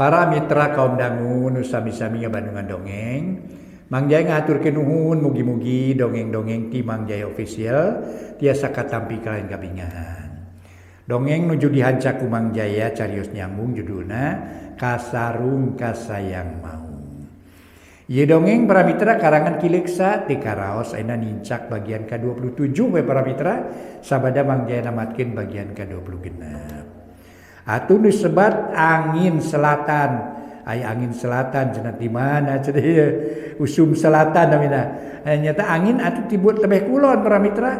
Para mitra kaum dangu nu sami-sami ngabandungan dongeng, Mang Jaya ngaturkeun nuhun mugi-mugi dongeng-dongeng ti Mang Jaya official tiasa katampi kalian kabingahan. Dongeng nuju dihanca ku Mang Jaya carios nyambung judulna Kasarung Kasayang Maung. Ieu dongeng para mitra karangan Kileksa ti karaos ayeuna nincak bagian ke-27 we para mitra sabada Mang Jaya namatkeun bagian ke-26. Atuh nu sebat angin selatan. Aya angin selatan cenah di mana cenah ieu usum selatan namina. Nyata angin atuh tibut tebeh kulon para mitra.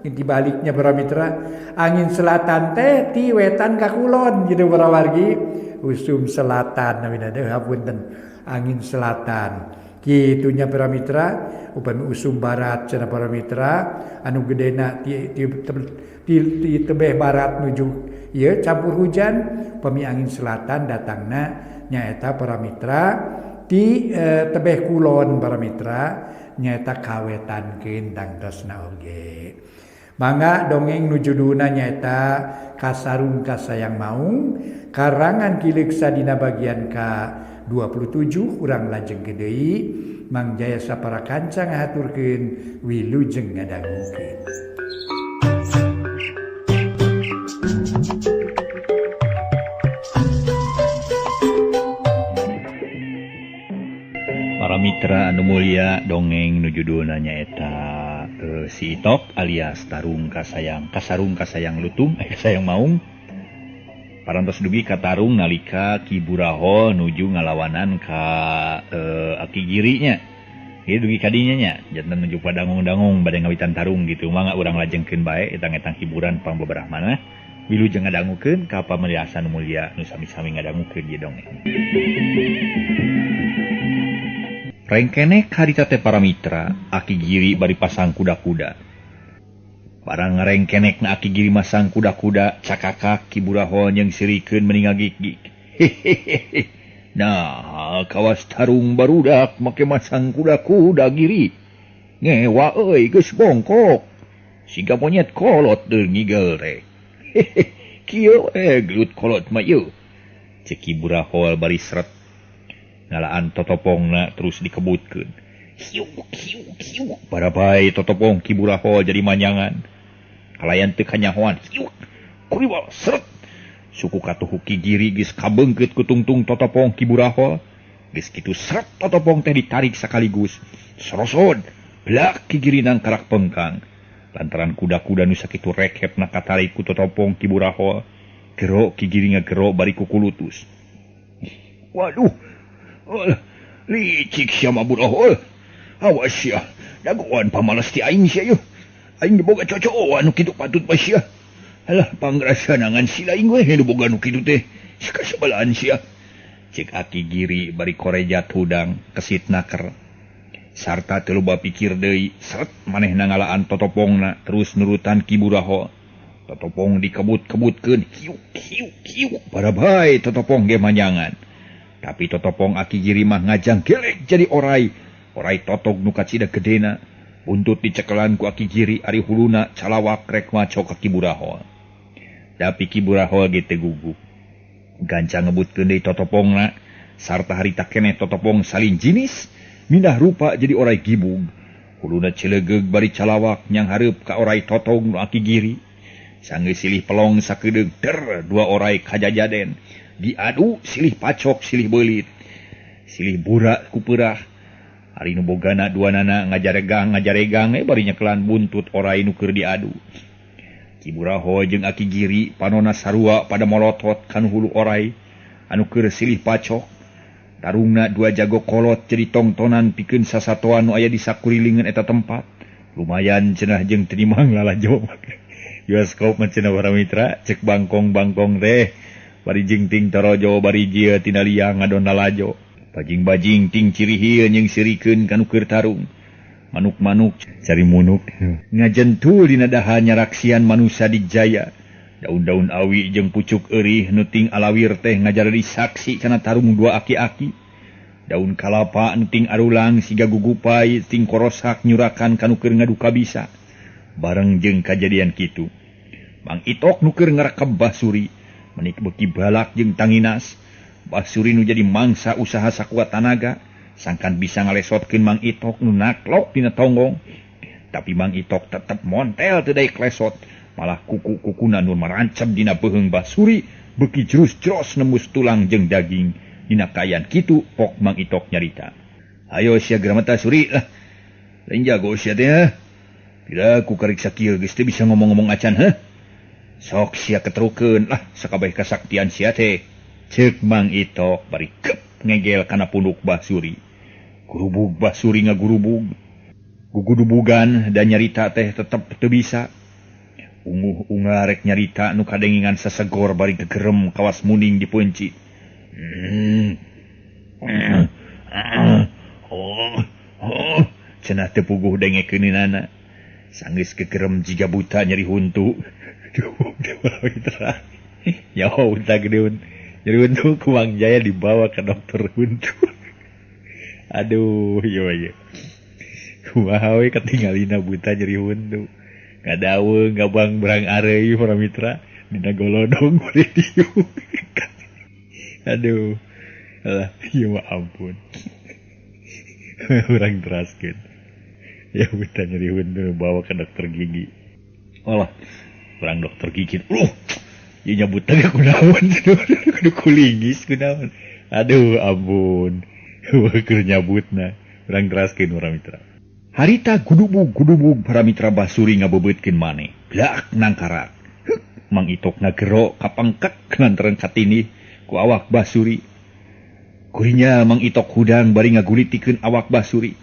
Di baliknya para mitra, angin selatan teh ti wetan ka kulon gitu para wargi. Usum selatan namina deui hapunten. Angin selatan. Kitunya para mitra, upami usum barat cenah para mitra, anu gedena ti tebeh barat nuju ieu campur hujan, upami angin selatan datangna nyaeta para mitra ti tebeh kulon para mitra nyaeta kawetankeun tangtosna oge. Mangga dongeng nu judulna nyaeta Kasarung Kasayang Maung karangan Kileksa dina bagian ka-27 urang lajeng deui Mang Jaya sapara kanca ngahaturkeun wilujeng ngadangukeun. Para mitra anu mulia dongeng nu judulna nyaeta si Itok alias Tarung Kasarung Kasayang Lutung Kasayang Maung. Parantos dugi ka Tarung nalika Ki Buraho nuju ngalawanan ka Aki Girinya. Ieu dugi ka dinya nya, janten nuju padangong-dangong bade ngawitan Tarung gitu. Mangga urang lajengkeun bae etang-etang hiburan pambeberahmana wilujeng ngadangukeun ka pamirsa anu mulia nu sami-sami ngadangukeun ieu dongeng. Rengkene harita teh para mitra, Aki Giri bari pasang kuda-kuda. Barang ngarengkenek na Aki Giri masang kuda-kuda, cakakak Ki Buraho yang sirikeun meni ngagik-gik. Hehehe. Nah, kawas Tarung barudak make masang kuda-kuda Giri. Ngewa euy geus bongkok. Siga monyet kolot deul ngigel teh. Hehehe. Kieu gelut kolot mah ieu. Cek Ki Buraho bari sret. Ngalaan totopongna terus dikebutkeun. Hiu. Barabai totopong Ki Buraho jadi manyangan. Kalayan teu kanyahoan. Hiu. Kuriwal seret. Suku katuhu Ki Giri geus kabeungkeut ku tungtung totopong Ki Buraho. Geus kitu seret totopong teh ditarik sakaligus. Sorosod. Blak Ki Giri nang karak pengkang. Lantaran kuda-kuda nu sakitu rekepna katarik ku totopong Ki Buraho. Gero Ki Giri ngagero bari ku kulutus. Waduh. Licik sia mah Buraho. Awas sia, dagoan pamalas ti aing sia yeuh. Aing boga cocokan nu kitu patut mah sia. Alah pangrasa nangan sila aing we nu boga nu kitu teh. Sakasabalaan sia. Cek Aki Giri bari korejat hudang kesit naker. Sarta teu loba pikir deui, seret manehna ngalaan totopongna terus nurutan Ki Buraho. Totopong dikebut-kebutkeun. Hiu. Barabai totopong ge manyangan. Tapi totopong Aki Giri mah ngajang gelek jadi orai. Orai totog nu kacida gedena. Buntut dicekelan ku Aki Giri ari huluna calawak rek maco ka Ki Buraho. Tapi Ki Buraho ge teu guguk. Ganca ngebutkeun deui totopongna. Sarta harita keneh totopong salin jinis. Mindah rupa jadi orai gibug. Huluna cilegeug bari calawak nyang hareup ka orai totog nu Aki Giri. Sanggeus silih pelong sakedeug dua orai kajajaden. Diadu silih pacok silih beulit. Silih burak ku peurah. Ari nu bogana duanana ngajaregang bari nyekelan buntut orai nu keur diadu. Ki Buraho jeung Aki Giri panonna sarua pada molotot kan hulu orai anu keur silih pacok. Tarungna dua jago kolot jadi tongtonan pikeun sasatoan nu aya di sakurilingan eta tempat. Lumayan cenah jeung teu dimang lalajo. Bioskop mah cenah para mitra cek bangkong teh. Bari jingting torojo bari jia tina liang ngadon lalajo. Bajing-bajing ting cirihieun yang sirikeun kanu keur Tarung. Manuk-manuk cari munuk. Ngajentul dina dahan nyaraksian manusia dijaya. Daun-daun awi jeung pucuk eurih nu ting alawir teh ngajaradi saksi kana Tarung dua aki-aki. Daun kalapa nu ting arulang siga gugupai ting korosak nyurakan kanu keur ngadu kabisa. Bareng jeung kajadian kitu. Mang Itok nu keur ngarakeb basuri. Menik beki balak jeung tanginas. Basuri nu jadi mangsa usaha sakuat tanaga sangkan bisa ngalesotkeun Mang Itok nu naklok dina tonggong. Tapi Mang Itok tetep montel teu deui klesot, malah kuku-kukuna nu marancep dina beuheung Basuri beuki jerus-jeros nembus tulang jeung daging. Dina kayan kitu pok Mang Itok nyarita. Ayo sia Gramata Suri lah. Lain jago sia teh. Bila ku kariksa kieu geus teu bisa ngomong-ngomong acan heuh. Sok sia keterukeun lah sakabeh kasaktian sia teh. Ceuk Mang Itok bari kep ngegel kana punduk Basuri. Gurubug Basuri ngagurubug. Gugudubugan dan nyarita teh tetep teu bisa. Unguh-unga rek nyarita nu kadengingan sasegor bari gegerem kawas muning dipunci. Cenah teu puguh dengekeunina. Sanggeus gegerem jiga buta nyeri huntu. Ya unta gedeun. Nyeri huntu ku Mang Jaya dibawa ke dokter huntu. Aduh, iya. Kumaha we katinggalina buta nyeri huntu. Ngadaweung ngabang berang areuy para mitra dina golodong bari diu. Aduh. Alah, ya ampun. Urang teraskeun. Ya buta nyeri huntu bawa ke dokter gigi. Olah, urang dokter gigi. Ya nyabut teh kunaon? Kudu kulingis kunaon. Aduh, ampun. Keur nyabutna. Urang teraskeun para mitra. Harita gudubug para mitra Basuri ngabebeutkeun maneh. Blak nangkarak. Mang Itok ngagero kapangkek kelantaran katini ku awak Basuri. Kurinya Mang Itok hudang bari ngagulitikeun awak Basuri.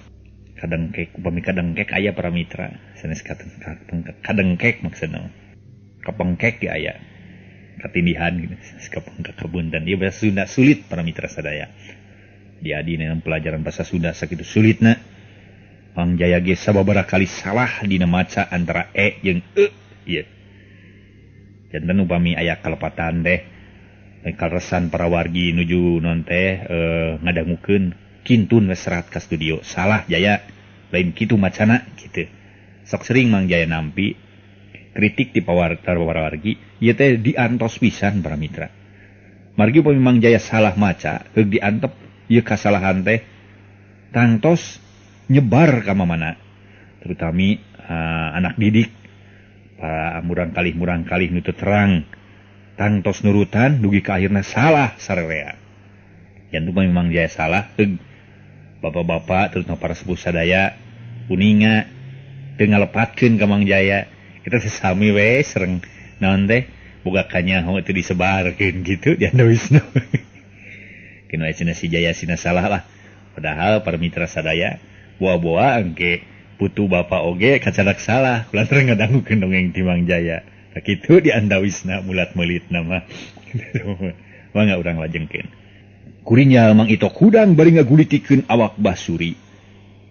Kadengkek upami kadengkek aya para mitra. Sanes kadengkek maksudna. Kapengkek ge aya. Katindihan gitu. Kapengkek kabuntan. Ieu bahasa Sunda sulit para mitra sadaya. Dia dina pelajaran bahasa Sunda sakitu sulitna. Mang Jaya ge sababaraha kali salah dina maca antara e jeung e. Ieu. Janten upami aya kalepatan teh kalresan para wargi nuju non teh ngadangukeun kintun serat ka studio. Salah Jaya. Lain kitu macana kitu. Sok sering Mang Jaya nampi kritik di para wargi, ieu teh diantos pisan para mitra. Margi upami Mang Jaya salah maca, heug diantep ieu kasalahan teh tangtos nyebar ka mamana. Terutami anak didik para murang kalih nu teu terang tangtos nurutan dugi ka akhirna salah sarerea. Jantung memang Jaya salah heug bapak-bapak terutama para sepuh sadaya kuninga teu ngalepatkeun ka Mang Jaya. Kita sesami we sereng naon teh boga kanyaho teu disebarkeun gitu di andawisna. Kena cenah si Jaya sina salah lah. Padahal para mitra sadaya boa-boa engke putu bapak oge kacadak salah kulantaran ngadangukeun dongeng ti Mang Jaya. Nah kitu di andawisna mulat meulitna mah. Mangga urang lajengkeun. Kurinya Mang Itok hudang bari ngagulitikeun awak Basuri.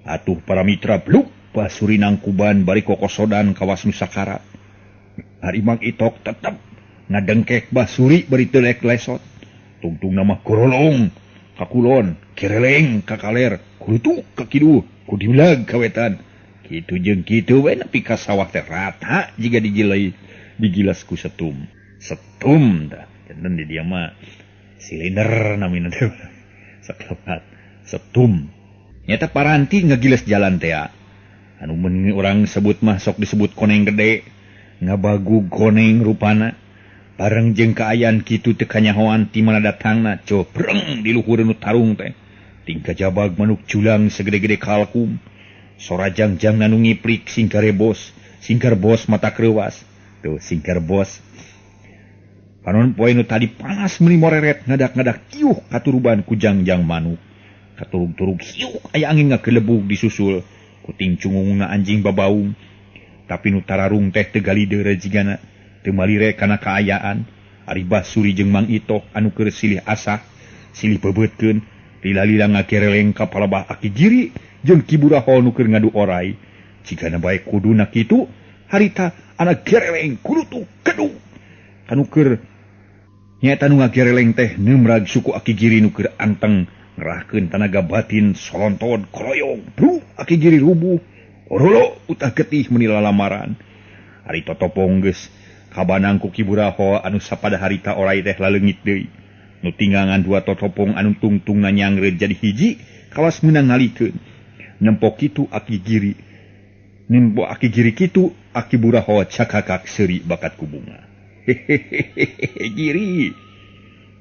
Atuh para mitra bluk Basuri nangkuban bari kokosodan kawas Nusakara. Hari Mang Itok tetep ngadengkek Basuri bari teu lesot. Tungtung nama gorolong kakulon, kereleng kakaler, kurutu kakidu, kudiulag kawetan. Kitu jeung kitu we nepi ka sawah teh rata jiga digilas ku setum. Setum dah. Janten di dia mah silinder namina teh. Saklepat. Setum. Nyata paranti ngagiles jalan teh. Anu mun urang sebut mah sok disebut koneng gede. Ngabagug koneng rupana. Bareng jeung kaayaan kitu teu kanyahoan ti mana datangna copreng di luhureun tarung teh. Tingkah jabag manuk culang segede-gede kalkum. Sorajang-jang nanu ngiplik singkare bos. Singkar bos mata kreuwas. Tuh singkar bos. Panon poe nu tadi panas meuli moreret ngadak-ngadak tiuh katuruban ku jangjang manuk. Katurug-turug hiuk aya angin ngakelebug disusul ku tingcungungna anjing babaung. Tapi nu tararung teh teu galideur rejigana. Teu malire kana kaayaan. Ari Basuri jeung Mang Itok anu keur silih asah, silih bebeutkeun, lila-lila ngakereleng ka palebah aki giri jeung Kiburaho nu keur ngadu oray. Jigana bae kuduna kitu, harita anak gereleng kudu kedung. Anu keur nyaeta nu ngagereleng teh neumrag suku aki giri nu keur anteng ngerahkeun tanaga batin solonton koroyong. Bru aki giri rubuh. Orolo utah getih meuni lamaran. Ari totopong geus kabanang ku Kiburaho anu sapada harita oray teh laleungit deui. nutingangan dua totopong anu tungtung nanyangre jadi hiji kawas menang ngalikeun nempok kitu aki giri nempok aki giri kitu aki buraho cakakak seuri bakat ku bunga hehehe giri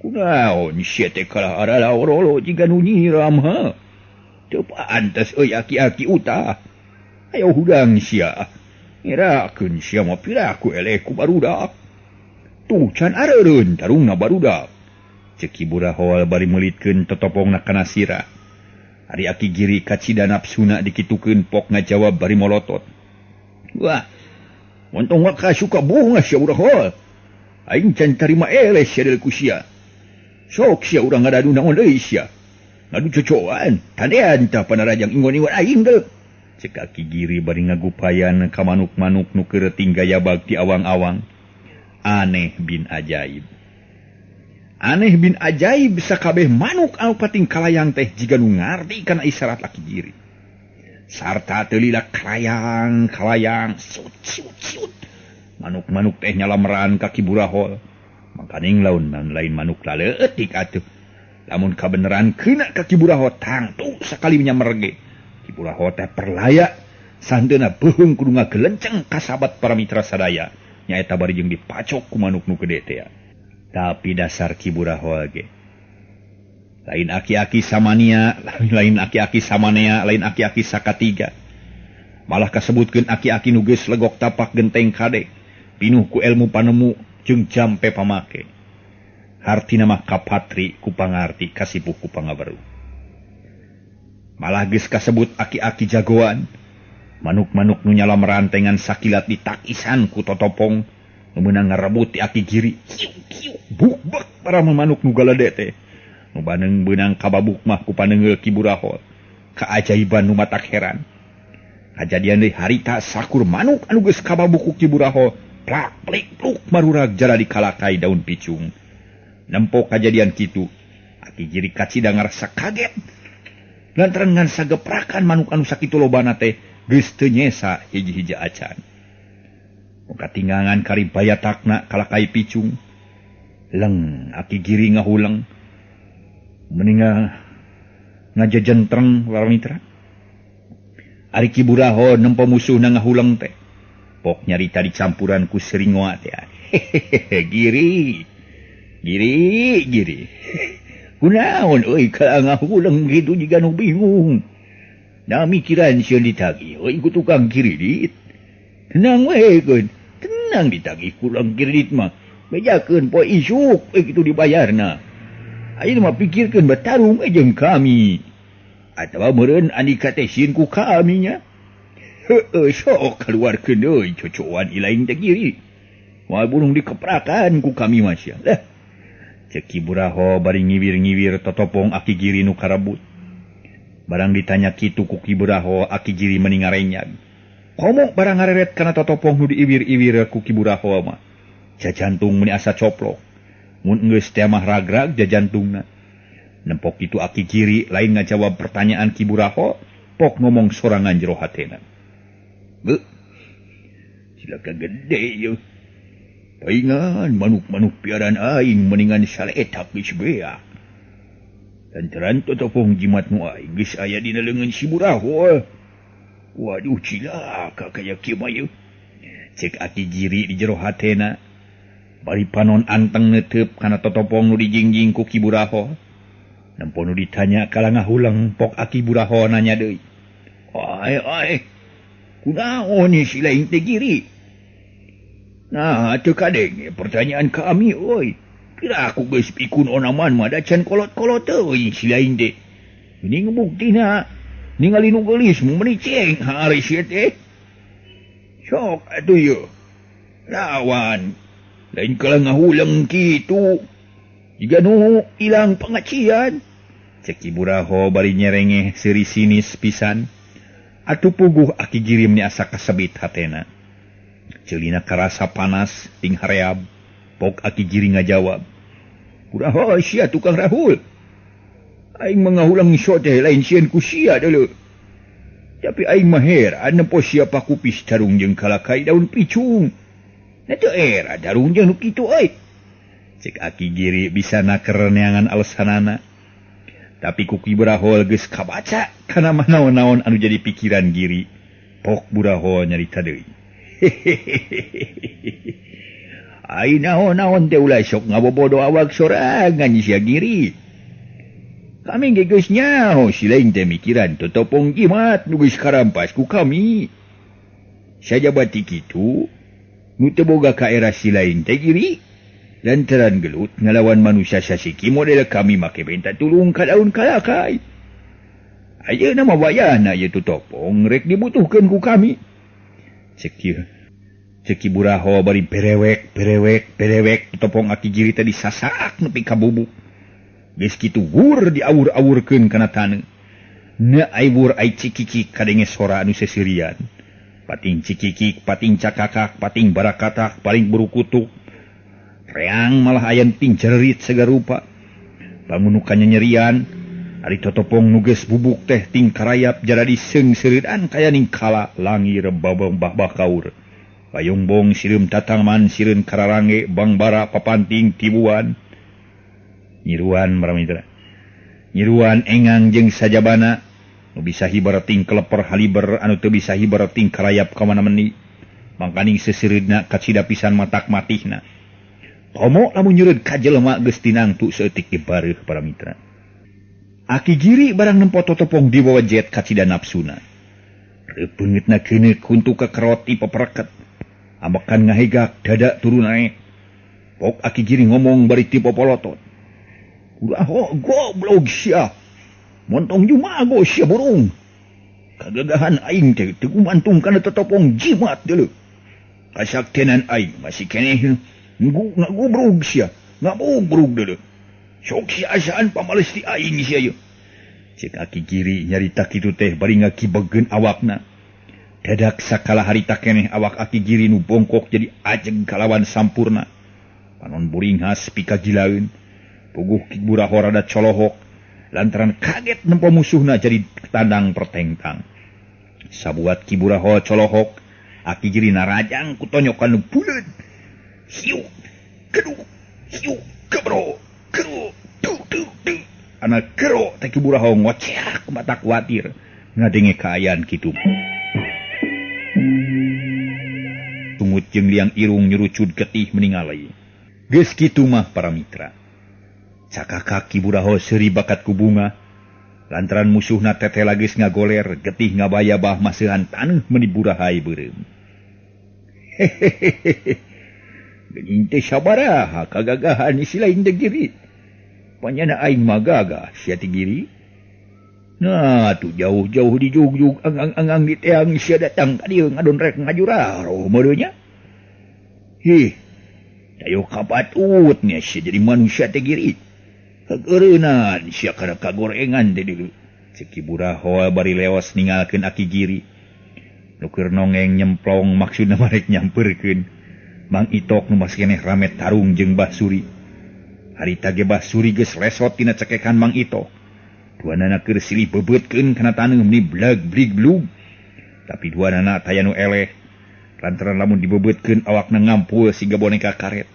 kunaon sia teh kalah arala orolo jiga nu nyiram ha teu pantes euy aki-aki utah ayo hudang sia ngerakeun sia mah piraku eleh ku barudak tuh can areureun tarungna barudak ceki buraho bari meulitkeun totopongna kana sirah ari aki giri kacida nafsuna dikitukeun pok ngajawab bari molotot wah montong waka suka bunga sia buraho aing can tarima eleh sia deul ku sia sok sia urang ngadu naon deui sia ngadu cocoan tandean tah panarajang ingon-ingon aing deul cek aki giri bari ngagupayan ka manuk-manuk nu keureting gaya bakti awang-awang aneh bin ajaib sakabeh manuk anu pating kalayang teh jiga nu ngarti kana isyarat laki giri sarta teu lila kalayang siut manuk-manuk teh nyalameran kaki burahol makaning laun lain manuk laleutik atuh lamun kabeneran keuna kaki burahol tangtu sakali nyamerge ki burahol teh perlaya sandeuna beuheung kudu ngagelenceng ka sahabat para mitra sadaya nyaeta bari jeung dipacok ku manuk nu gede teh. Tapi dasar kiburaho ge lain aki-aki samania lain aki-aki samanea lain aki-aki sakatiga malah kasebutkeun aki-aki nu geus legok tapak genteng kade pinuh ku ilmu panemu jeung jampe pamake hartina mah kapatri ku pangarti kasipuh ku pangabaru malah geus kasebut aki-aki jagoan manuk-manuk nu nyala merantengan sakilat ditakisan ku totopong meunang ngarebut ti aki giri buk-buk para manuk nu galade teh nu baneng beunang kababuk mah ku paneungeul ki buraho kaajaiban nu matak heran kajadian deui harita sakur manuk anu geus kababuk ku ki buraho plak plik pluk marurag jara dikalakai daun picung nempo kajadian kitu aki giri kacida ngarasa kaget lantaran ngan sageprakan manuk anu sakitu lobana teh geus teu nyesa hiji-hiji acan muka tinggangan kari bayatakna kalakai picung leng aki giri ngahulang meninga ngajajentreng para mitra ari ki buraho nempo musuhna ngahulang teh pok nyarita dicampuran ku seringoa teh giri kunaon euy ka ngahulang gitu jiga nu bingung da mikiran sieun ditagi euy ku tukang kredit tenang we keun tenang ditagih kurang kredit mah bejakeun poe isuk kitu dibayarna ayeuna mah pikirkeun batarung jeung kami atawa meureun andika teh sieun ku kami nya heueuh sok keluarkeun deui cocoan ilaing teh giri moal burung dikeprakan ku kami mah sia lah cek buraho bari ngiwir-ngiwir totopong aki giri nu karebut barang ditanya kitu ku ki buraho aki giri meni ngarenyag komo barang ngareret kana totopong nu diiwir-iwir ku ki buraho mah jajantung meni asa coplok mun geus teh mah ragrag jajantungna nempok kitu aki giri lain ngajawab pertanyaan ki buraho pok ngomong sorangan jero hatena beuh silaka gede yeuh paingan manuk-manuk piaraan aing meningan saletak geus beak lantaran totopong jimat nu aing geus aya dina leungeun si buraho waduh cilaka kaya kieu mah yeuh cek aki giri di jero hatena bari panon anteng neuteup kana totopong nu dijingjing ku ki buraho nempo nu ditanya kala ngahulang pok aki buraho nanya deui ai kunaon ieu si lain teh giri nah teu kadenge pertanyaan kami euy kira aku geus pikun onaman mah da can kolot-kolot euy si lain teh ini ngebuktina ningali nu geulis mun meniceng hari sia teh sok atuh yeuh lawan lain kala ngahulang kitu jiga nu ilang pangacian cek ki buraho bari nyerengeh seuri sinis pisan atuh puguh aki giri meni asa kasebit hatena ceulina karasa panas ting hareab pok aki giri ngajawab buraho sia tukang rahul aing mengahulang iso teh lain sieun ku sia deuleu tapi aing mah heran nempo siapa kupis tarung jeung kalakai daun picung na teu era darung jeung nu kitu euy Cek Aki Giri bisa nakereneangan alasanana. Tapi ku Ki Buraho geus kabaca kana mah naon-naon anu jadi pikiran Giri. Pok Buraho nyarita deui. Ai naon-naon teh ulah sok ngabobodo awak sorangan sia Giri. Kami geus nyaho si lain teh mikiran totopong jimat nu geus karampas ku kami. Saja bati kitu, nu teu boga ka era si lain teh Giri. Lantaran gelut ngalawan manusia sasiki model kami make benta tulung ka daun kalakay. Ayeuna mah wayahna ieu totopong rek dibutuhkeun ku kami. Ceki Buraho bari perewek totopong Aki Giri tadi sasaak nepi ka bubuk. Geus kitu wur diawur-awurkeun kana taneuh. Na ai wur ai cikikik kadenge sora anu sesirian. Pating cikikik, pating cakakak, pating barakatak, paling burukutuk. Reang malah ayan ting cerit segarupa. Bangunukannya nyerian. Ari totopong nuges bubuk teh ting karayap jaradi seung seuredan kaya ning kala langir babang bah kaur. Bayongbong sireum tatangaman sireun kararange bangbara papanting tibuan. Nyiruan maramitra. Nyiruan engang jeung sajabana. Nu bisa hibar ting keleper haliber anu teu bisa hibar ting karayap ka mana-mani. Mangkaning seseureudna kacida pisan matak matihna. Tomo lamun nyeureud ka jelema geus tinangtu saeutik dibareuh para mitra. Aki Giri barang nempo totopong di bawah jet kacida nafsuna. Repeungeutna keuneuk kuntu kakeroti papereket. Ambekan ngahegak dada turun naik. Pok Aki Giri ngomong bari ti popolotot. Udah goblok sia. Montong jumago sia burung. Kagagahan aing teh teu gumantung kana totopong jimat deuleu. Kasaktenan aing masih keneh ngagubrug sia, ngabubrug deuleu. Sok sia asaan pamales ti aing sia ieu. Cek Aki Giri nyarita kitu teh bari ngakibegeun awakna. Dadak sakala harita keneh awak Aki Giri nu bongkok jadi ajeg kalawan sampurna. Panon buringhas pikagilaeun. Puguh Ki Buraho rada colohok lantaran kaget nempo musuhna jadi tandang pertengtang. Sabuat Ki Buraho colohok, Aki Giri narajang ku tonyokan nu buleud. Hiu, kedu, hiu, kebro, keru, du. Anak kero teh Ki Buraho ngoceak mata kuatir ngadenge kaayaan kitu. Tungut jeung liang irung nyurucud getih meningalai. Geus kitu mah para mitra. Cakakak Ki Buraho seuri bakat ku bunga. Lantaran musuhna teteh geus ngagoler getih ngabaya bah maseuhan taneuh meuni burahay beureum. Geuning teh sabaraha kagagahan si lain teh Giri. Panyana aing magaga sia ti Giri. Nah, tu jauh-jauh di jug-jug ang di teang sia datang ka dieu ngadon rek ngajuraro modeu nya. Dayo kapatut nya sia jadi manusia teh Giri. Kageureunaan sia kana kagorengan teh dieu. Ceki Buraho bari leos ninggalkeun Aki Giri. Nu keur nongeng nyemplong maksudna marek nyampeurkeun. Mang Itok nu masih keneh rame tarung jeung Bah Suri. Harita ge Bah Suri geus lesot tina cekekan Mang Itok. Duanana keur silih bebeutkeun kana taneuh meuni blag-blig-blug. Tapi duanana taya nu eleh. Lantaran lamun dibebeutkeun awakna ngampul siga boneka karet.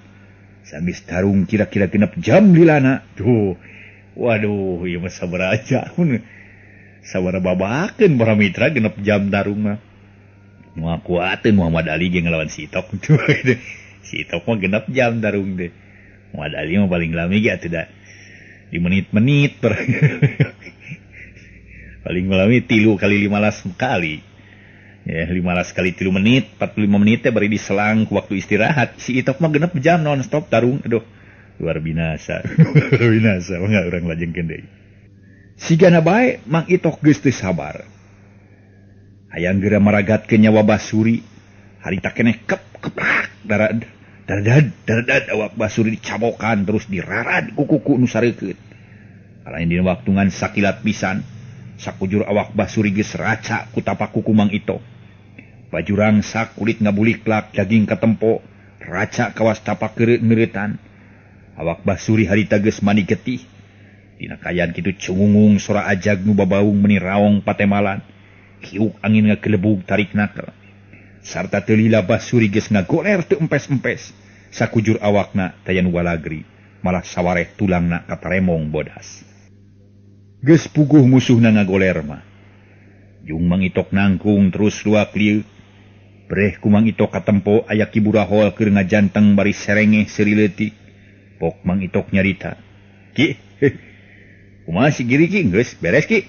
Sanggeus tarung kira-kira genep jam lilana. Tuh. Waduh, ieu mah sabaraha jam. Sabaraha babakeun para mitra genep jam tarung mah. Moal kuateun Muhammad Ali ge ngelawan si Itok. Si Itok mah genep jam tarung teh. Muhammad Ali mah paling lami ge atuh da. Di menit-menit paling lami 3 kali 15 kali. Ya 15 kali 3 menit, 45 menit teh bari diselang ku waktu istirahat. Si Itok mah genep jam non stop tarung. Aduh, luar binasa. Luar binasa, mangga urang lajengkeun deui. Sigana bae Mang Itok geus teu sabar. Hayang geura maragatkeun nyawa Bah Suri. Harita keneh keprak daradad awak Bah Suri dicabokan terus dirarad ku kuku nu sareukeut. Alain dina waktungan sakilat pisan sakujur awak Bah Suri geus raca ku tapak kuku Mang Itok. Baju rangsak kulit ngabuliklak daging katempo raca kawas tapak ngeureut-ngeuretan. Awak Bah Suri harita geus mani getih. Dina kayan kitu cungungung sora ajag nu babaung meuni raong patemalan. Hiuk angin ngakelebug tarik nakel. Sarta teu lila Bah Suri geus ngagoler teu empes-empes. Sakujur awakna tayan walagri. malah sawareh tulangna kataremong bodas. Geus puguh musuhna ngagoler mah. Jung Mang Itok nangkung terus luak lieu. Breh ku Mang Itok katempo aya Ki Burahol keur ngajanteng bari serenge seuri leutik. Pok Mang Itok nyarita. Ki, kumaha si Giri Ki geus beres Ki?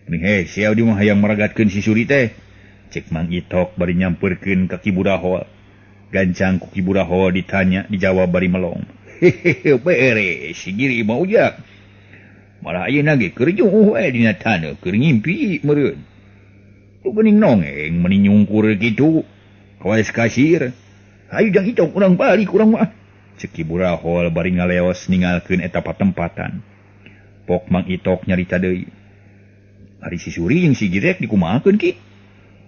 Nih sia di mah hayang maragatkeun si Suri teh. Cek Mang Itok bari nyampeurkeun ka Ki Burahol. Gancang ku Ki Burahol ditanya dijawab bari melong. Beres si Giri mah ujak. Malah ayeuna ge keur juh we dina taneuh keur ngimpi meureun. Tu geuning nongeng meni nyungkur kitu. Kawes kasir. Hayu jang Itok urang balik urang mah. Cek Ki Burahol bari ngaleos ningalkeun eta patempatan. Pok Mang Itok nyarita deui. Ari si Suri jeung si Girek dikumahakeun Ki?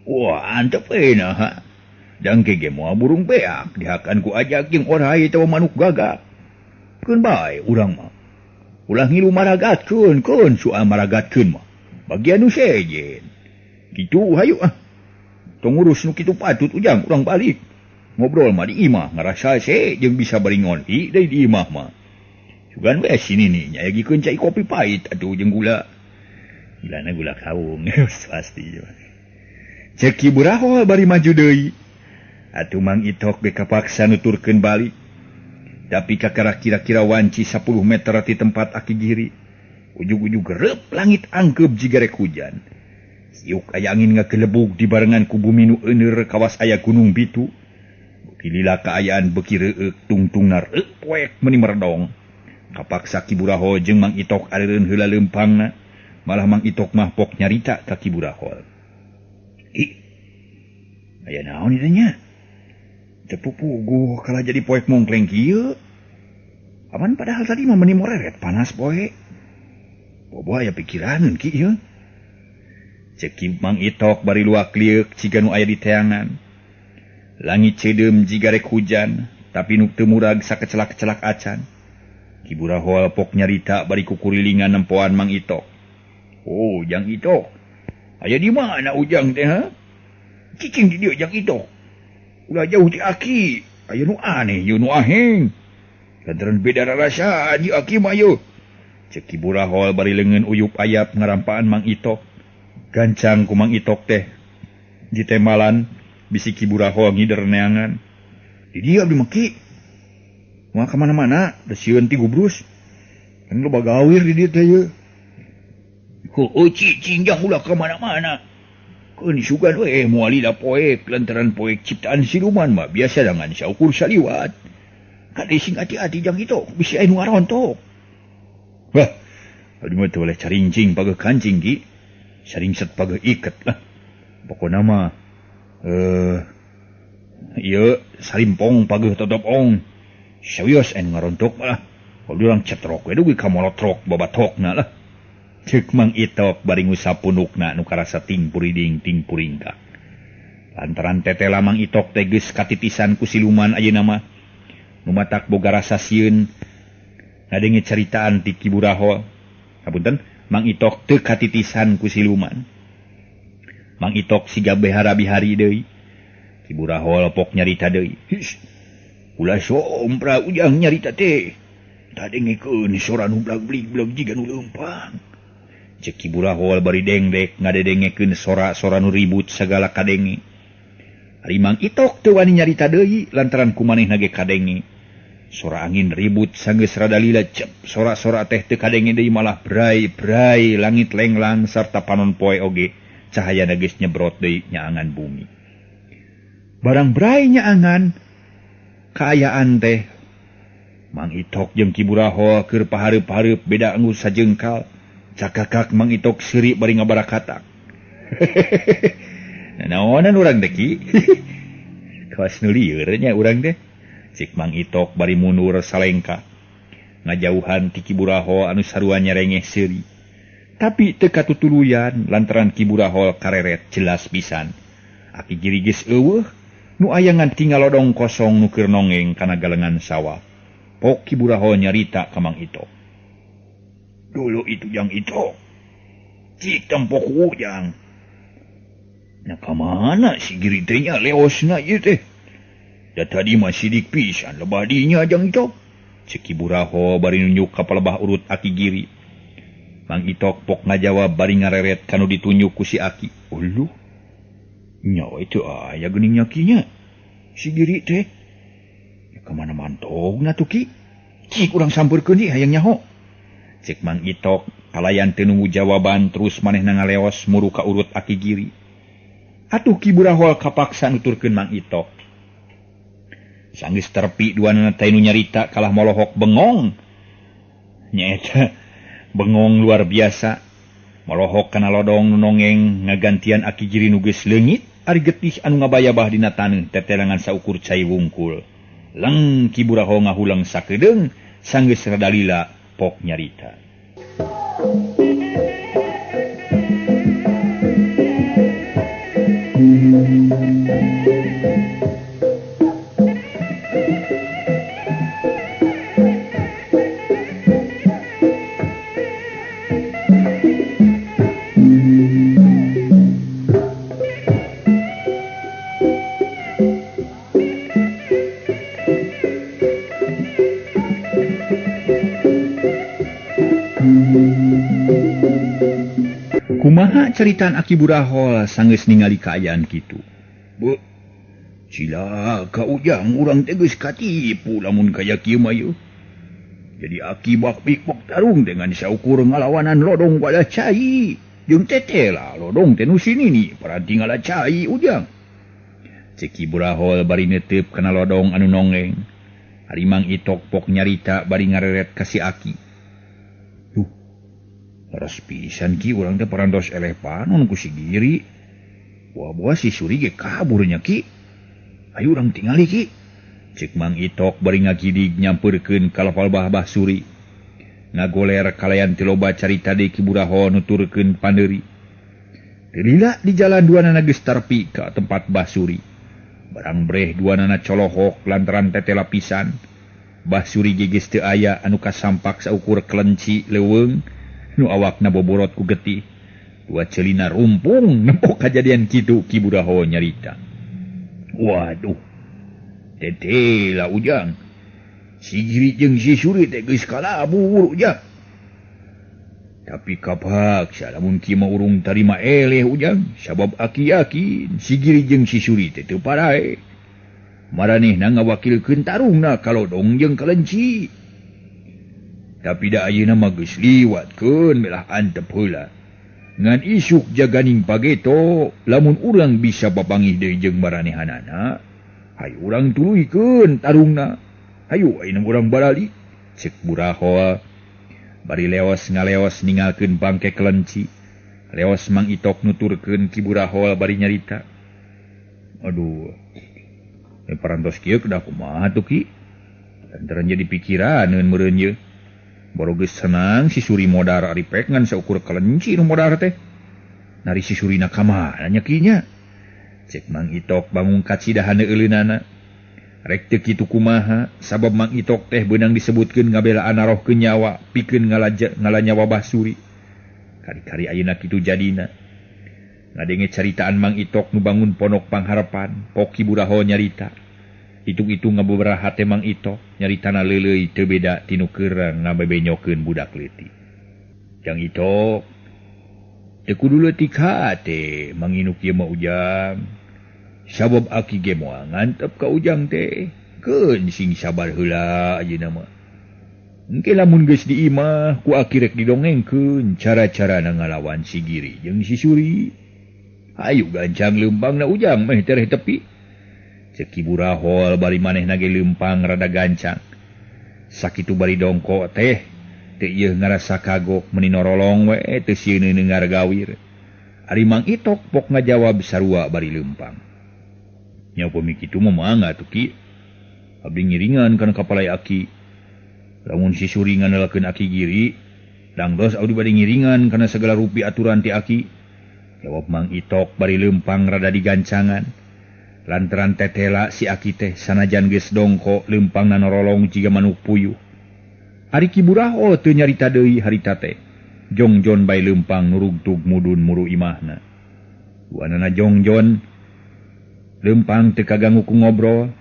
Wah, antep euna. Dangke ge moal burung beak dihakan ku ajak jeung orahay tawa manuk gagak. Keun bae urang mah. Ulah ngilu maragatkeun, keun soal maragatkeun mah. Bagian nu sejen. Kitu hayu ah. Tong urus nu kitu patut ujang urang balik. Ngobrol mah di imah ngarasa se jeung bisa bari ngonti deui di imah mah. Sugan we sini nih nyayagikeun cai kopi pahit atuh jeung gula. Gulana gula kaung pasti. Cek Ki Burahol bari maju deui. Atuh Mang Itok ge kapaksa nuturkeun balik. Tapi kakara kira-kira wanci 10 meter ti tempat Aki Giri. Ujug-ujug gerep langit angkep jigarek hujan. Siuk aya angin ngakelebug dibarengan ku bumi nu euneur kawas aya gunung bitu. Beuki lila kaayaan beuki reueuk tungtungna reup poek meuni merdong. Kapaksa Ki Burahol jeung Mang Itok areureun heula leumpangna. Malah Mang Itok mah pok nyarita ka Ki Burahol. Aya naon ieu nya? Teu puguh kala jadi poek mongkleng kieu. Aman padahal tadi mah meuni moreret panas poe. Bobo aya pikiraneun Ki ieu. Cek Ki Mang Itok bari luak liuk ciga nu aya di teangan. Langit cedeum jigarek hujan, tapi nu teu murag sakecelak-celak acan. Ki Burahol pok nyarita bari kukurilingan nempoan Mang Itok. Oh, Jang Itok. Aya di mana ujang teh ha? Cicing di dieu Jang Itok. Ulah jauh ti Aki. Aya nu aneh, ieu nu aheng. Lantaran beda rarasaan di Aki mah ieu. Cek Ki Burahol bari leungeun uyup ayap ngarampaan Mang Itok. Gancang ku Mang Itok teh. Di temalan bisi Ki Burahol ngider neangan. Di dieu abdi mah Ki. Moal ka mana-mana, da sieun ti gubrus. Kan loba gawir di dieu teh ieu. Oh, cicing jang ulah ka mana-mana. Keun sugan we moal lila poek lantaran poek ciptaan siluman mah biasa dengan saukur saliwat. Kade sing hati-hati Jang Itok bisi anu ngarontok. Wah, abdi mah teu boleh carincing pageuh kancing Ki. Saringset pageuh iket lah. Pokona mah ieu sarimpong pageuh totopong. Sawios anu ngarontok malah. Kalau urang cetrok we dugi ka molotrok babatokna lah. Cek Mang Itok bari ngusap punukna nu karasa ting puriding ting puringkak. Lantaran tetela Mang Itok teh geus katitisan ku siluman ayeuna mah. Nu matak boga rasa sieun ngadenge caritaan ti Ki Burahol. Hapunten, Mang Itok teu katitisan ku siluman. Mang Itok siga behara-bihari deui. Ki Burahol pok nyarita deui. Ulah sompra ujang nyarita teh. Tadengekeun sora nu blag-blig jiga nu leumpang. Cek Ki Burahol bari dengdek ngadedengekeun sora-sora nu ribut sagala kadenge. Ari Mang Itok teu wani nyarita deui lantaran kumanehna ge kadenge. Sora angin ribut sanggeus rada lila cep. Sora-sora teh teu kadenge deui malah brai-brai langit lenglang sarta panon poe oge cahayana geus nyebrot deui nyaangan bumi. Barang brai nyaangan kaayaan teh Mang Itok jeung Ki Burahol keur pahareup-hareup beda anggur sajengkal. Cakakak Mang Itok seuri bari ngabarakatak. Naonan urang teh Ki? Kawas nu lieur nya urang teh. Cik Mang Itok bari mundur salengka. Ngajauhan ti Ki Burahol anu sarua nyarengeh seuri. Tapi teu katutuluyan lantaran Ki Burahol kareret jelas pisan. Aki Giri geus eueuh nu ayangan tinggal lodong kosong nu keur nongeng kana galengan sawah. Pok Ki Burahol nyarita ka Mang Itok. Dulu itu Jang Itok. Cik tempok ujang. Nah kamana si Giri teh nya leosna ieu teh. Da tadi mah sidik pisan lebah dinya Jang Itok. Ceki Buraho bari nunjuk ka palebah urut Aki Giri. Mang Itok pok ngajawab bari ngareret kanu ditunjuk ku si Aki. Uluh. Nyawa itu aya geuning nyakinya. Si Giri teh. Ya kemana mantog na tuh Ki? Ki urang sampeurkeun di hayang nyaho. Cek Mang Itok kalayan teu nunggu jawaban terus manehna ngaleos muru ka urut Aki Giri. Atuh Ki Buraho kapaksa nuturkeun Mang Itok. Sanggis terpi duanana teh nu nyarita kalah molohok bengong. Nyaeta bengong luar biasa. Molohok kana lodong nu nongeng ngagantian Aki Giri nu geus leungit ari getih anu ngabayabah dina taneuh tetelangan saukur cai wungkul. Leng Ki Buraho ngahulang sakedeung sanggis rada lila pok nyarita. Kumaha ceritaan Aki Buraho sanggeus ningali kaayaan kitu. Bu, cila ka ujang urang teh geus katipu lamun kaya kieu mah yeuh. Jadi Aki bak-bik tarung dengan saukur ngalawanan lodong wala cai. Jeung teteh lah lodong teh nu sinini paranti ngala cai ujang. Ceki Buraho bari neuteup kana lodong anu nongeng. Ari Mang Itok pok nyarita bari ngareret ka si Aki. Ras pisan Ki urang teh parantos eleh panon ku si Giri. Buah-buah si Suri ge kabur nya Ki. Ayo urang tingali Ki. Cek Mang Itok bari ngagidig nyampeurkeun ka level bah Suri. Ngagoler kalayan teu loba carita deui Ki Buraho nuturkeun pandeuri. Lila di jalan duanana geus tarpi ka tempat Bah Suri. Barang breh duanana colohok lantaran teteh lapisan. Bah Suri ge geus teu aya anu kasampak saukur kelenci leuweung. Nu awakna boborot ku getih. Dua celina rumpung nempok kajadian kitu Ki Buraho nyarita. Waduh. Teteh lah ujang. Si Giri jeung si Suri teh geus kalabur ujang. Tapi kapaksa lamun kieu mah urung tarima eleh ujang. Sabab Aki yakin si Giri jeung si Suri teh teu parae. Maranehna ngawakilkeun tarungna kalodong jeung kelenci. Tapi da ayeuna mah geus liwatkeun melah antep heula. Ngan isuk jaganing pageto, lamun urang bisa babangih deui jeung maranehanana, hayu urang tuluykeun tarungna. Hayu ayeuna urang barali. Cek Buraho bari leos ngaleos ninggalkeun bangke kelenci. Leos Mang Itok nuturkeun Ki Buraho bari nyarita. Aduh. Parantos kieu kedah kumaha tuh Ki? Lantaran jadi pikiran neun meureun yeuh. Baru geus senang si Suri modar ari pek ngan saukur kelenci nu modar teh. Nari si Surina kamana nya kinya? Cek Mang Itok bangun kacidahan euleunana. Rek teu kitu kumaha, sabab Mang Itok teh beunang disebutkeun ngabelaan narohkeun nyawa pikeun ngalanyawa Bah Suri. Kari-kari ayeuna kitu jadina. Ngadenge caritaan Mang Itok nu bangun Pondok Pangharapan, pok Ki Buraho nyarita. Hitung-hitung ngabubaraha teh Mang Itok, nyaritana leuleuy teu beda tinu keurang ngabebenyokeun budak leutik. Jang Itok, teu kudu leutik hate manginu kieu mah ujang. Sabab Aki ge moal ngantep ka ujang teh, keun sing sabar heula ayeuna mah. Engke lamun geus diimah ku Aki rek didongengkeun cara-carana ngalawan si Giri jeung si Suri. Hayu gancang leumpangna ujang meh tereh tepi. Ceki Buraho bari manehna ge leumpang rada gancang. Sakitu bari dongko teh teu ieu ngarasa kagok meuni norolong we teu sieun neungar gawir. Ari Mang Itok pok ngajawab sarua bari leumpang. Nya upami kitu mah mangga atuh Ki. Abdi ngiringan kana kapalai Aki. Lamun si Suri ngandelkeun Aki Giri, dangdos abdi bari ngiringan kana segala rupi aturan ti Aki. Jawab Mang Itok bari leumpang rada digancangan. Lantaran tetela si Aki teh sanajan geus dongko leumpangna norolong jiga manuk puyuh. Ari Ki Buraho teu nyarita deui harita teh. Jongjon bae leumpang nurugtug mudun muru imahna. Duanana jongjon leumpang teu kaganggu ku ngobrol.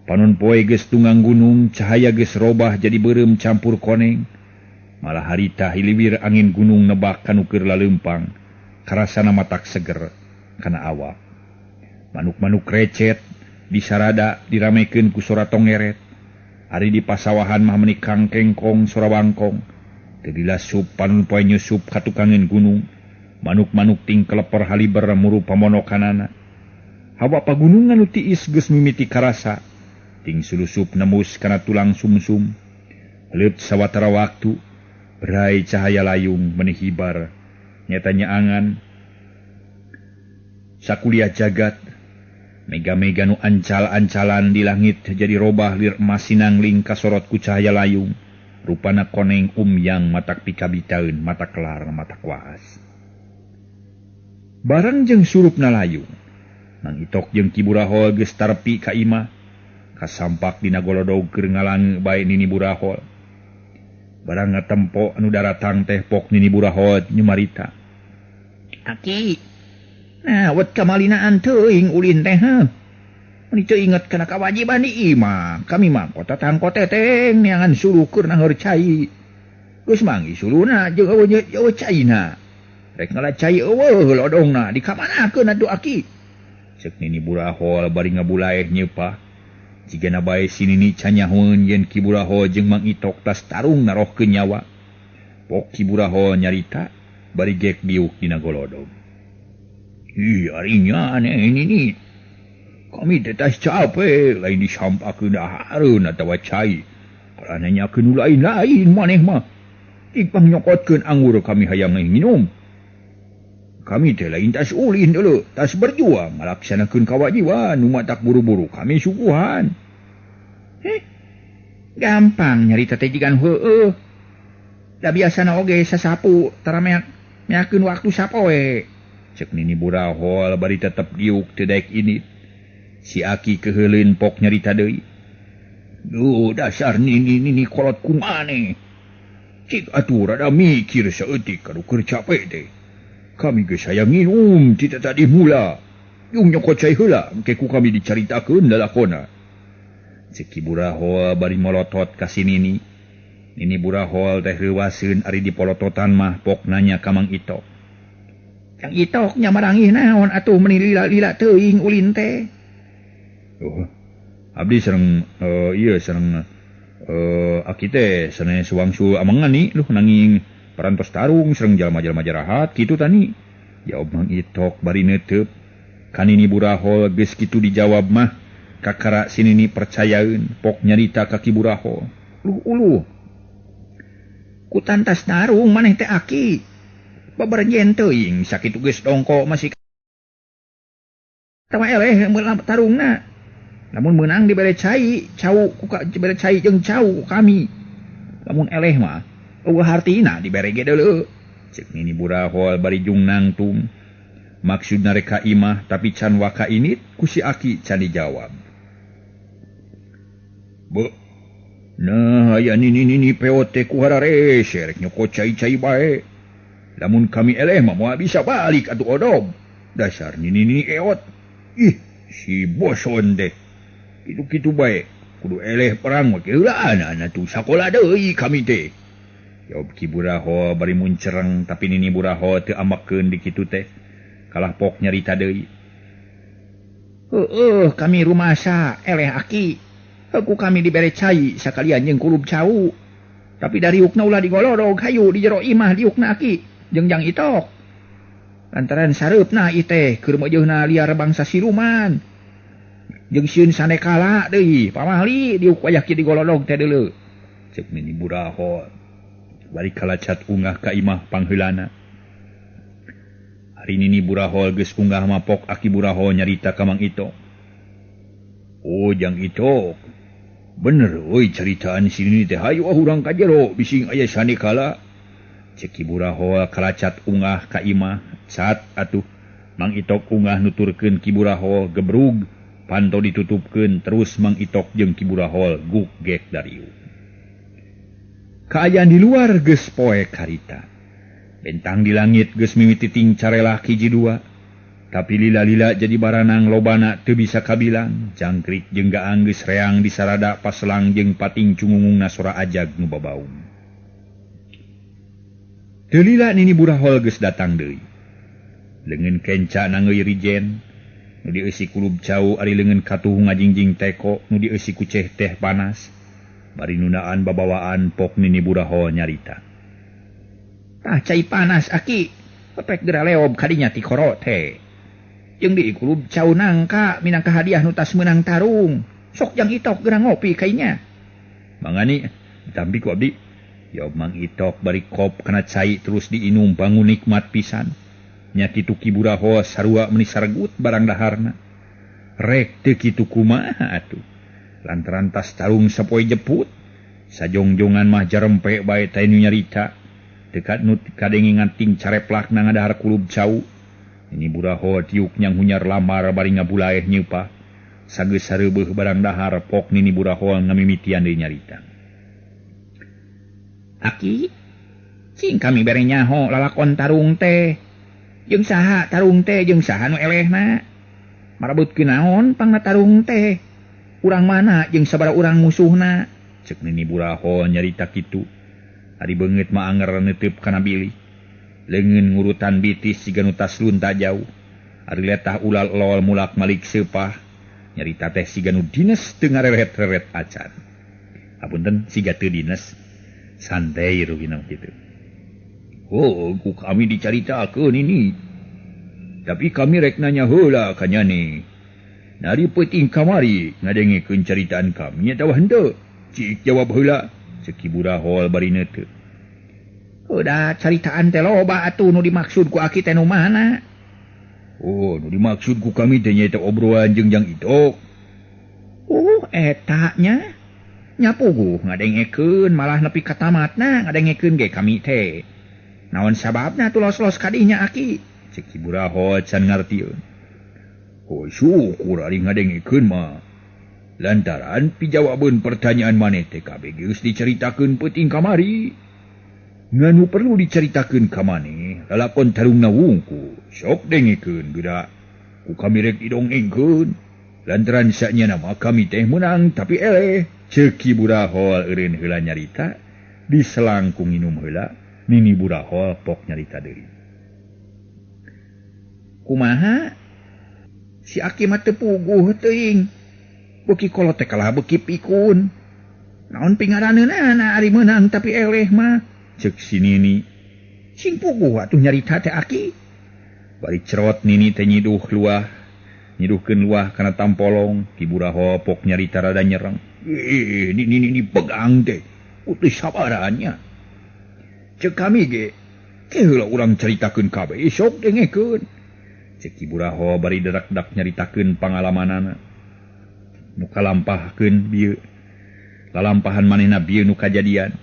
Panon poe geus tunggang gunung, cahaya geus robah jadi beureum campur koneng. Malah harita hiliwir angin gunung nebak kanu keur laleumpang, karasana matak seger kana awak. Manuk-manuk recet disarada diramekeun ku sora tongeret. Ari di pasawahan mah meuni kangkengkong sora bangkong. Teu dilasup panon poe nyusup ka tukangeun gunung. Manuk-manuk ting keleper haliber muru pamonokanana. Hawa pagunungan nu tiis geus mimiti karasa. Ting sulusup nembus kana tulang sumsum. Leup sawatara waktu, berai cahaya layung menihibar. Nyatanya angan. Sakuliah jagat, mega-mega nu ancal-ancalan di langit jadi robah lir emas sinangling kasorot ku cahaya layung. Rupana koneng umyang matak pikabitaeun, mata kelar, mata kuas. Barang jeung surupna layung. Mang Itok jeung Ki Burahol geus tarpi ka imah. Kasampak dina golodog keur ngalang bae Nini Burahol. Barang ngatempo anu daratang teh pok Nini Burahol nyumarita. Aki, nah wet kamalinaan teuing ulin teh heuh. Mun teu inget kana kawajiban di imah, kami mah kota tangko teteng neangan suluh keur nangeur cai. Geus manggi suluna jeung eueuh caina. Rek ngalacai eueuh lodongna dikamanakeun atuh Aki. Ceuk Nini Burahol bari ngabulaeh nyeupah. Jigana bae si Nini canyahoeun yen Ki Burahol jeung Mang Itok tas tarung narohkeun nyawa. Pok Ki Burahol nyarita bari gek biuk dina golodog. Ih, arinya aneh Nini. Kami teh tas capek lain disampakeun dahareun atawa cai. Karana nyakeun nu lain-lain maneh mah. Ipang nyokotkeun anggur kami hayang nginum. Kami teh lain tas ulin dulu, tas berjuang ngalaksanakeun kawajiban nu matak buru-buru kami suguhan. Gampang nyarita teh jigan heueuh. Da biasana oge sasapu tara meakeun waktu sapoe. Ceuk Nini Burahol bari tetep diuk teu daek init. Si Aki keheuleun pok nyarita deui. Duh, dasar Nini kolot kumane. Cik atuh rada mikir saeutik kanu keur capek teh. Kami geus hayang nginum ti tadi mula. Yung nyokot cai heula engke ku kami dicaritakeun lalakonna. Ceuk Ki Burahol bari molotot ka si Nini. Nini Burahol teh reuwaseun ari dipolototan mah pok nanya ka Mang Itok. Kang Itok nya marangih naon atuh meuni lila-lila teuing ulin teh? Oh, abdi sareng sareng Aki teh sanaya suwangsul amangan ni luh nanging parantos tarung sareng jalma-jalma jarahat kitu tani. Jawab Mang Itok bari neuteub. Ka Nini Burahol geus kitu dijawab mah kakara si Nini percayaeun pok nyarita ka Ki Burahol. Uluh. Ku tantas tarung maneh teh Aki. Babarjen teuing sakitu geus dongko masih tama eleh tarungna. Lamun meunang dibere cai, cau ku dibere cai jeung cau kami. Lamun eleh mah eueuh hartina dibere ge deuleu. Ceuk Nini Burahol bari jung nangtung. Maksudna rek ka imah tapi can waka init ku si Aki can dijawab. Be. Nah, aya Nini peot teh ku hararese rek nyokot cai-cai bae. Lamun kami eleh mah moal bisa balik atuh odob. Dasar Nini eot. Ih, si boson teh. Kitu-kitu bae. Kudu eleh perang mah keulaan atuh sakola deui kami teh. Jawab Ki Burahol bari muncereng tapi Nini Burahol teu ambekeun di kitu teh. Kalah pok nyarita deui. Heueuh, kami rumasa eleh Aki. Aku kami dibere cai sakalian jeung kulub cau. Tapi dari ukna ulah digolodog hayu di jero imah diukna Aki jeung Jang Itok. Lantaran sareupna ieu teh keur meujeunna liar bangsa siluman. Jeung sieun sanekala deui pamahli diuk wayah kieu digolodog teh deuleu. Ceuk Nini Burahol. Bari kalacat ungah ka imah pangheulana. Hari Nini Burahol geus unggah mapok Aki Burahol nyarita ka Mang Itok. Oh, Jang Itok. Bener euy caritaan si Nini teh hayu urang ka jero bising aya sanekala. Ceuk Ki Burahol kalacat ungah ka imah. Saat atuh Mang Itok ungah nuturkeun Ki Burahol gebrug panto ditutupkeun terus Mang Itok jeung Ki Burahol guk gek dariu. Kaayaan di luar geus poe karita. Bentang di langit geus mimiti ting carelah hiji dua. Tapi lila-lila jadi baranang lobana teu bisa kabilang, jangkrik jeung gaanggeus reang di sarada paselang jeung pating cungungungna sora ajag nu babaung. Teu lila nini burahol geus datang deui. Leungeun kenca nangeui rijen, nu dieusi kulub cau ari leungeun katuh ngajingjing teko nu dieusi ku ceh teh panas. Bari nunaan babawaan pok nini burahol nyarita. Tah cai panas aki, pepek geura leob kadinya ti koro teh. Jeung di kulub cau nangka minangka hadiah nu tas meunang tarung. Sok jang Itok geura ngopi kainya. Mangani ditampi ku abdi. Jawab Mang Itok bari kop kana cai terus diinum bangun nikmat pisan. Nya kitu Ki Buraho sarua meuni saregut barang daharna. Rek teu kitu kumaha atuh. Lantaran tas tarung sapoe jeput. Sajongjongan mah jarempe bae teh nu nyarita. Dekat nu kadenge nganting careplakna ngadahar kulub cau. Ini Buraho tiuk nyang hunyar lamar bari ngabulaeh nyeupa. Sageus sareubeuk barang dahar pok nini Buraho ngamimitian deui nyarita. Aki, cing kami bere nyaho lalakon tarung teh. Jeung saha tarung teh jeung saha nu elehna? Marabutkeun naon pangna tarung teh? Urang mana jeung sabaraha urang musuhna? Ceuk nini Buraho nyarita kitu. Ari beungeut mah anger neuteup kana bilih. Leungeun ngurutan bitis siga nu tas lunta jauh. Ari letah ulal lol mulak malik seupah. Nyarita teh siga nu dines teu ngareret-reret acan. Apunten siga teu dines. Santai rugina kitu. Oh, ku kami dicaritakeun ini. Tapi kami rek nanya heula ka nyane. Nari peuting kamari ngadengekeun caritaan kami nya tawah henteu. Cik jawab heula. Ceuk Buraho bari neuteu. Udah caritaan teh loba atuh nu dimaksud ku aki teh nu mana? Oh, nu dimaksud ku kami teh nyaeta obrolan jeung Jang Itok. Eta nya. Nya puguh ngadengekeun malah nepi ka tamatna ngadengekeun ge kami teh. Naon sababna tuh los-los kadinya aki? Ceuk Buraho can ngartieun. Oh, syukur ari ngadengekeun mah. Lantaran pijawabeun pertanyaan maneh teh kabeh geus dicaritakeun peuting kamari. Nganu perlu diceritakeun ka maneh lalakon tarungna wungku sok dengekeun geura ku kami rek didongengkeun lantaran sanyana mah kami teh menang tapi eleh ceuk Buraho eureun heula nyarita diselang ku nginum heula nini Buraho pok nyarita deui. Kumaha si aki mah teu puguh teuing beuki kolot teh kalah beuki pikun naon pingaraneunana ari meunang tapi eleh mah ceuk si nini. Sing puguh atuh nyarita teh aki. Bari cerot nini teh nyiduhkeun luah kana tampolong. Ki Buraho pok nyarita rada nyereng. Nini pegang teh. Utuh sabarannya. Ceuk kami ge. Heula urang caritakeun kabeh sok dengekeun. Ceuk Ki Buraho bari derak-dak nyaritakeun pangalamanana. Nu kalampahkeun bieu. Lalampahan manehna bieu nu kajadian.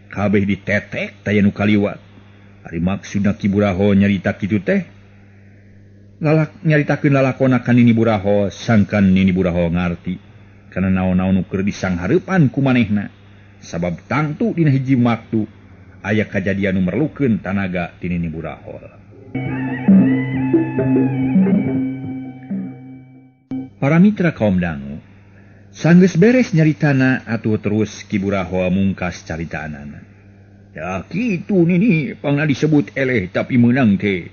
Kabeh ditetek taya nu kaliwat. Ari maksudna Ki Buraho nyarita kitu teh. Nyaritakeun lalakonna ka nini Buraho sangkan nini Buraho ngarti. Kana naon-naon nu keur disanghareupan ku manehna. Sabab tangtu dina hiji waktu aya kajadian nu merlukeun tanaga ti nini Buraho. Para mitra kaum dangu, sanggeus beres nyaritana atuh terus Ki Buraho mungkas caritaanana. Ya kitu nini pangna disebut eleh tapi menang teh.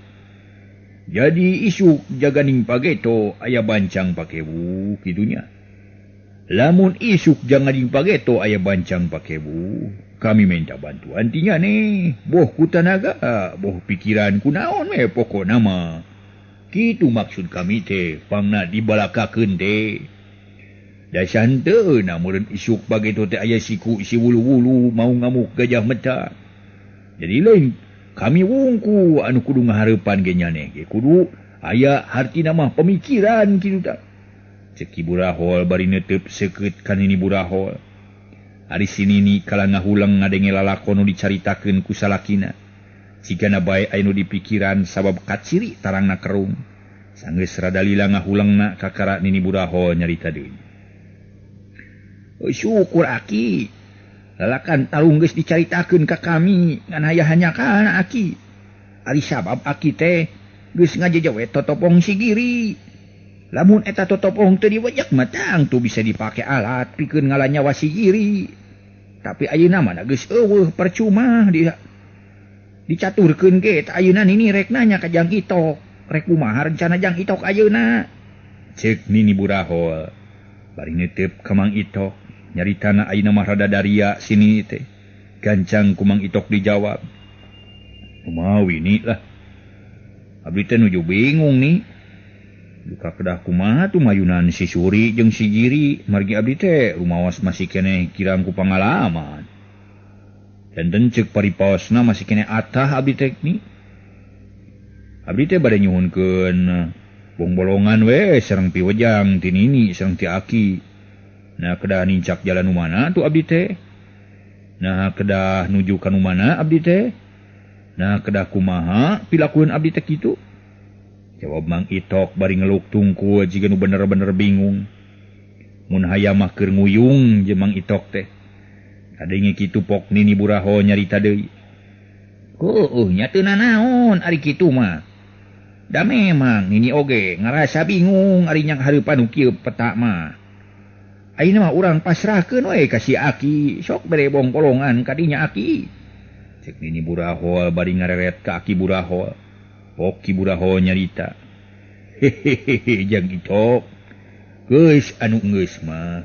Jadi isuk jaganing pageto aya bancang pakebu kitunya. Lamun isuk jaganing pageto aya bancang pakebu, kami minta bantuan tinya nih. Boh ku tanaga, boh pikiran ku naon we pokona mah. Kitu maksud kami teh pangna dibalakakeun teh. Dasan teu namun isuk pageto teh aya siku isi wulu-wulu mau ngamuk gajah meta. Jadi lain kami wungku anu kudu ngahareupan ge nyane ge kudu aya hartina mah pemikiran kitu tah. Ceuk Ki Buraho bari neuteub seukeut ka nini Buraho. Ari sinini kala ngahulang ngadenge lalakon nu dicaritakeun ku salakina. Sigana bae aya nu dipikiran sabab kaciri tarangna kerung. Sanggeus rada lila ngahulangna kakara nini Buraho nyarita deui. Syukur aki. Lalakan tarung geus dicaritakeun ka kami ngan aya hanyakan aki. Ari sabab aki teh geus ngajejewe totopong sigiri. Lamun eta totopong teu diwajak matang tuh bisa dipake alat pikeun ngalanyawa sigiri. Tapi ayeuna mah geus eueuh percuma dicaturkeun ge eta ayeuna nini rek nanya ka Jang Itok, rek kumaha rencana Jang Itok ayeuna. Ceuk Nini Burahol. Bari neuteup ka Mang Itok, nyaritana ayeuna mah rada daria sini teh. Gancang ku Mang Itok dijawab. Kumaha wini lah. Abdi teh nuju bingung nih. Duka kedah kumaha tuh mayunan si Suri jeung si Giri, margi abdi teh rumaos masih keneh kirang ku pangalaman. Dan ceuk pariposna masih keneh atah abdi teh ni. Abdi teh bade nyuhunkeun bongbolongan we sareng piwejang ti Nini sareng ti Aki. Nah kedah nincak jalan nu mana tuh abdi teh? Nah kedah nuju ka nu mana abdi teh? Nah kedah kumaha pilakuan abdi teh kitu? Jawab Mang Itok bari ngeluk tungku jiga nu bener-bener bingung. Mun hayam mah keur nguyung jeung Mang Itok teh. Kadenge kitu pok Nini Burahol nyarita deui. Nya teu nanaon ari kitu mah. Da memang Nini oge ngarasa bingung ari nya hareupan nu kieu peta mah. Ayeuna mah urang pasrahkeun we ka si Aki, sok bere bongkolongan ka dinya Aki. Cek Nini Burahol bari ngareret ka Aki Burahol. Poki Burahol nyarita. Hehehe Jang Itok. Geus anu geus mah.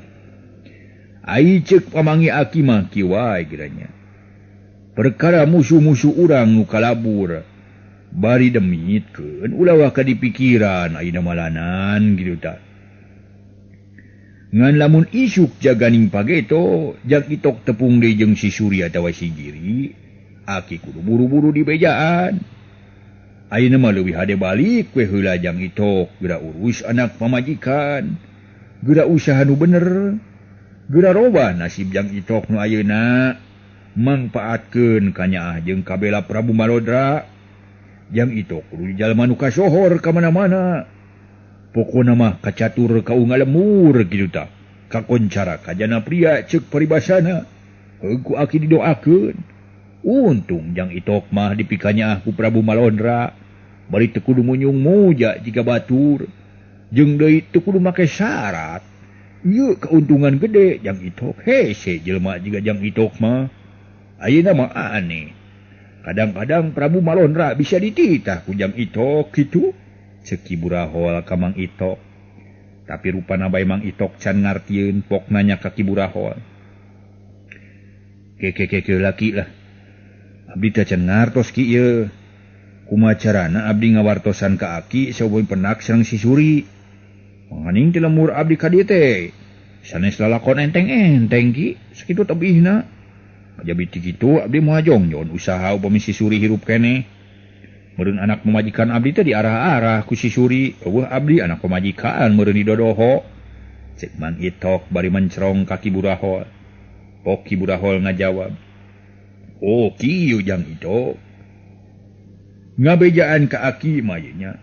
Ai ceuk pamangi Aki mah kieu wae kiranya. Perkara musuh-musuh urang nu kalabur bari demitkeun ulah ka dipikiran ayeuna malanan kitu tah. Ngan lamun isuk jaganing pageto, Jang Itok tepung deui jeung si Suri atawa si Giri, Aki kudu buru-buru di bejaan. Ayeuna mah leuwih hade balik we heula Jang Itok, geura urus anak pamajikan, geura usaha nu bener, geura robah nasib Jang Itok nu ayeuna, mangpaatkeun ka Nyaah jeung kabela Prabu Malodra. Jang Itok kudu jalma nu kasohor ka mana-mana. Pokona mah kacatur kaungal lemur kitu tah. Kakoncara kajana pria ceuk paribasana. Ku Aki didoakeun. Untung Jang Itok mah dipikanya ku Prabu Malodra. Bari teu kudu munyung muja jika batur. Jeung deui teu kudu make syarat. Ieu keuntungan gede Jang Itok. Hese jelema jiga Jang Itok mah. Ayeuna mah aneh. Kadang-kadang Prabu Malodra bisa dititah ku Jang Itok kitu. Ceuk Ki Burahol ka Mang Itok. Tapi rupana bae Mang Itok can ngartieun pok nanya ka Ki Burahol. Ke laki lah. Abdi teh can ngartos ki ieu. Kumaha carana abdi ngawartosan ka Aki saeueum penak sareng si Suri. Panganing ti lemur abdi ka dieu teh sanes lalakon enteng-enteng ki, sakitu tebihna. Kajabi ti kitu abdi moal jongjon usaha upami si Suri hirup keneh. Meureun anak pamajikan abdi teh diarah-arah ku si Suri, eueuh abdi anak pamajikan meureun didodoho. Cek Mang Itok bari mencrong ka Ki Burahol. Pok Ki Burahol ngajawab. Oh kieu Jang Itok. Ngabejaan ka Aki mayenya.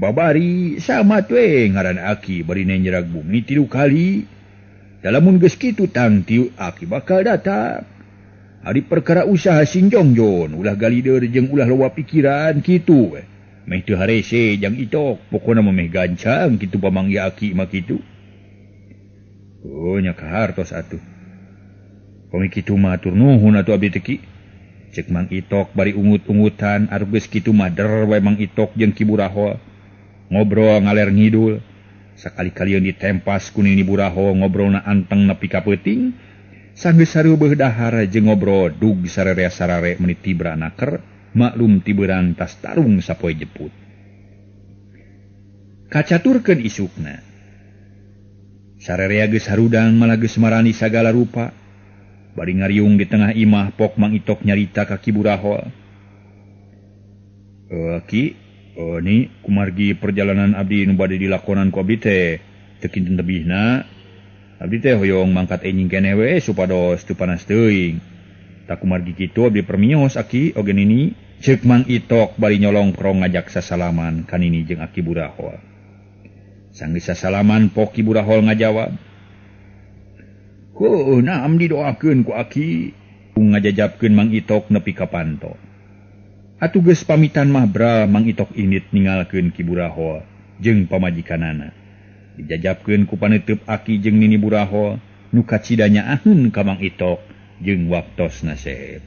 Babari sama we ngaran Aki bari nenjerag bumi 3 kali. Dalamun geus kitu tang tiu Aki bakal datang. Ari perkara usaha sinjongjon ulah galideur jeung ulah loba pikiran kitu we. Meh teu harese Jang Itok, pokona mah meh gancang kitu pamanggi Aki mah kitu. Oh nya kahartos atuh. Pami kitu mah atur nuhun atuh abdi teh Ki. Cek Mang Itok bari ungut-ungutan arep geus kitu mah der wae Mang Itok jeung Ki Burahol. Ngobrol ngaler ngidul. Sakali-kalian ditempas ku Nini Burahol ngobrolna anteng nepi ka peuting. Sanggeus sareubeung dahar jeung ngobrol dug sararea-sarare menit tibra naker, maklum tibeurang tas tarung sapoe jeput. Kacaturkeun isukna. Sararea geus harudang malah geus marani sagala rupa. Bari ngariung di tengah imah pok Mang Itok nyarita ka Ki Burahol. Ki, ni kumargi perjalanan abdi nu bade dilakonan ku abdi teh teu kinten tebihna. Abdi teh hoyong mangkat enjing keneh we supados teu panas teuing. Tak kumargi kitu abdi permios Aki oge Nini. Ceuk Mang Itok bari nyolong krong ngajak sasalaman ka Nini jeung Aki Burahol. Sanggeus sasalaman pok Ki Burahol ngajawab. Naam didoakeun ku Aki. Ngajajabkeun Mang Itok nepi ka panto. Atuges pamitan mahbra Mang Itok init ningalkeun Ki Buraho jeung pamajikanana. Dijajabkeun ku paneuteub Aki jeung Nini Buraho nu kacidanya ahun ka Mang Itok jeung waktosna sehep.